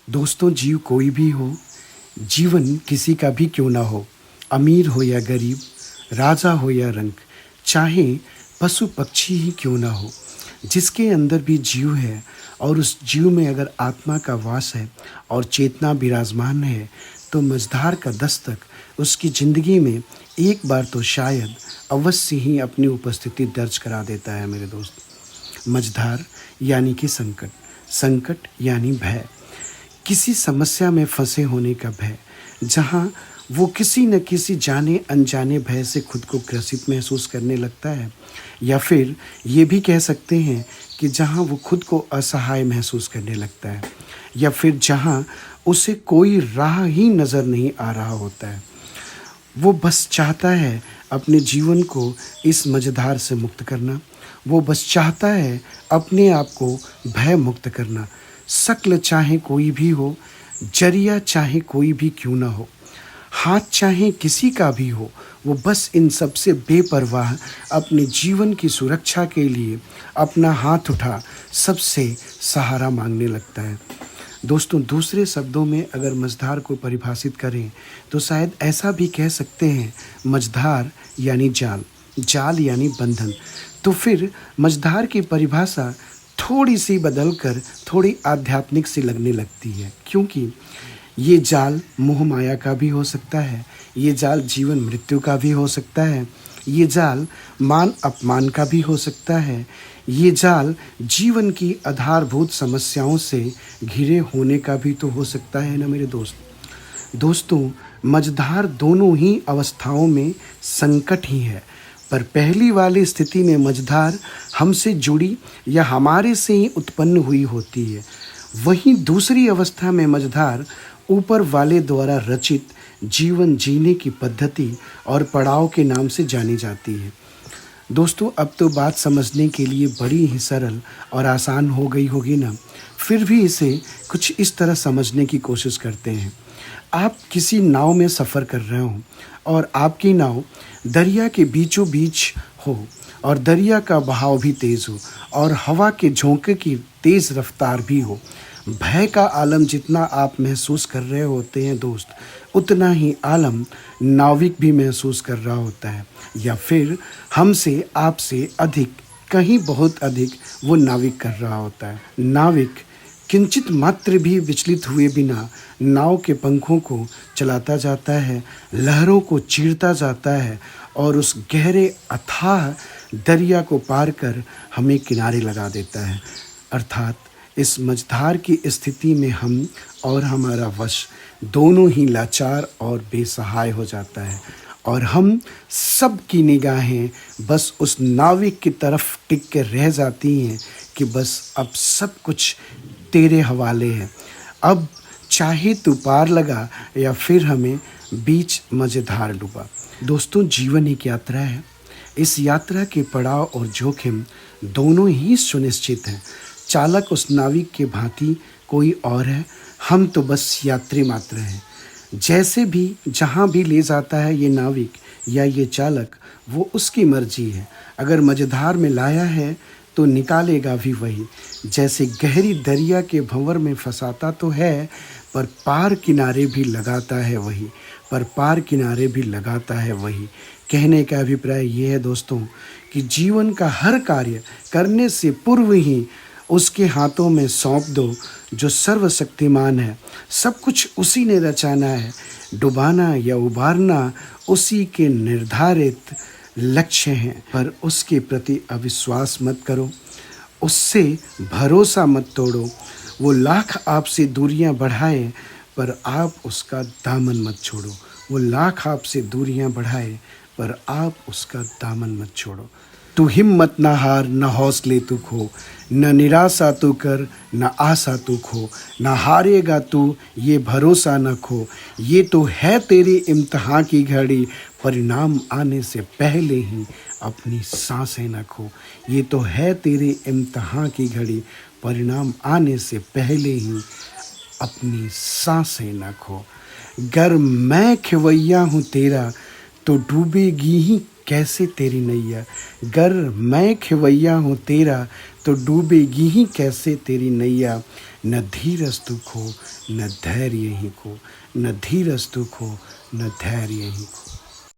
दोस्तों, जीव कोई भी हो, जीवन किसी का भी क्यों ना हो, अमीर हो या गरीब, राजा हो या रंक, चाहे पशु पक्षी ही क्यों ना हो, जिसके अंदर भी जीव है और उस जीव में अगर आत्मा का वास है और चेतना विराजमान है, तो मझधार का दस्तक उसकी ज़िंदगी में एक बार तो शायद अवश्य ही अपनी उपस्थिति दर्ज करा देता है मेरे दोस्त। मझधार यानी कि संकट, संकट यानी भय, किसी समस्या में फंसे होने का भय, जहाँ वो किसी न किसी जाने अनजाने भय से खुद को ग्रसित महसूस करने लगता है, या फिर ये भी कह सकते हैं कि जहाँ वो खुद को असहाय महसूस करने लगता है, या फिर जहाँ उसे कोई राह ही नज़र नहीं आ रहा होता है। वो बस चाहता है अपने जीवन को इस मझधार से मुक्त करना। वो बस चाहता है अपने आप को भय मुक्त करना। शक्ल चाहे कोई भी हो, जरिया चाहे कोई भी क्यों ना हो, हाथ चाहे किसी का भी हो, वो बस इन सब से बेपरवाह अपने जीवन की सुरक्षा के लिए अपना हाथ उठा सबसे सहारा मांगने लगता है। दोस्तों, दूसरे शब्दों में अगर मझधार को परिभाषित करें तो शायद ऐसा भी कह सकते हैं, मझधार यानी जाल, जाल यानी बंधन। तो फिर मझधार की परिभाषा थोड़ी सी बदलकर थोड़ी आध्यात्मिक सी लगने लगती है, क्योंकि ये जाल मोह माया का भी हो सकता है, ये जाल जीवन मृत्यु का भी हो सकता है, ये जाल मान अपमान का भी हो सकता है, ये जाल जीवन की आधारभूत समस्याओं से घिरे होने का भी तो हो सकता है ना मेरे दोस्त। दोस्तों, मझधार दोनों ही अवस्थाओं में संकट ही है, पर पहली वाली स्थिति में मझधार हमसे जुड़ी या हमारे से ही उत्पन्न हुई होती है। वहीं दूसरी अवस्था में मझधार ऊपर वाले द्वारा रचित जीवन जीने की पद्धति और पड़ाव के नाम से जानी जाती है। दोस्तों, अब तो बात समझने के लिए बड़ी ही सरल और आसान हो गई होगी ना, फिर भी इसे कुछ इस तरह समझने की कोशिश करते हैं। आप किसी नाव में सफ़र कर रहे हो और आपकी नाव दरिया के बीचों बीच हो और दरिया का बहाव भी तेज़ हो और हवा के झोंके की तेज़ रफ्तार भी हो। भय का आलम जितना आप महसूस कर रहे होते हैं दोस्त, उतना ही आलम नाविक भी महसूस कर रहा होता है, या फिर हमसे आपसे अधिक, कहीं बहुत अधिक वो नाविक कर रहा होता है। नाविक किंचित मात्र भी विचलित हुए बिना नाव के पंखों को चलाता जाता है, लहरों को चीरता जाता है और उस गहरे अथाह दरिया को पार कर हमें किनारे लगा देता है। अर्थात इस मझधार की स्थिति में हम और हमारा वश दोनों ही लाचार और बेसहाय हो जाता है, और हम सब की निगाहें बस उस नाविक की तरफ टिक के रह जाती हैं कि बस अब सब कुछ तेरे हवाले है। अब चाहे तू पार लगा या फिर हमें बीच मझधार डुबा। दोस्तों, जीवन एक यात्रा है। इस यात्रा के पड़ाव और जोखिम दोनों ही सुनिश्चित हैं। चालक उस नाविक के भांति कोई और है, हम तो बस यात्री मात्र हैं। जैसे भी जहाँ भी ले जाता है ये नाविक या ये चालक, वो उसकी मर्जी है। अगर मझधार में लाया है तो निकालेगा भी वही। जैसे गहरी दरिया के भंवर में फंसाता तो है, पर पार किनारे भी लगाता है वही, पर पार किनारे भी लगाता है वही। कहने का अभिप्राय ये है दोस्तों कि जीवन का हर कार्य करने से पूर्व ही उसके हाथों में सौंप दो, जो सर्वशक्तिमान है। सब कुछ उसी ने रचाना है, डुबाना या उबारना उसी के निर्धारित लक्ष्य हैं। पर उसके प्रति अविश्वास मत करो, उससे भरोसा मत तोड़ो। वो लाख आपसे दूरियां बढ़ाए, पर आप उसका दामन मत छोड़ो। वो लाख आपसे दूरियां बढ़ाए, पर आप उसका दामन मत छोड़ो। तू हिम्मत ना हार, न हौसले तू खो, न निराशा तू कर, न आशा तू खो। न हारेगा तू, ये भरोसा न खो। ये तो है तेरी इम्तिहान की घड़ी, परिणाम आने से पहले ही अपनी सांसें न खो। ये तो है तेरी इम्तिहान की घड़ी, परिणाम आने से पहले ही अपनी सांसें न खो। गर मैं खिवैया हूँ तेरा, तो डूबेगी ही कैसे तेरी नैया। गर मैं खेवैया हूँ तेरा, तो डूबेगी ही कैसे तेरी नैया। न धीरज तू खो, न धैर्य ही खो, न धीरज तू खो, न धैर्य ही खो।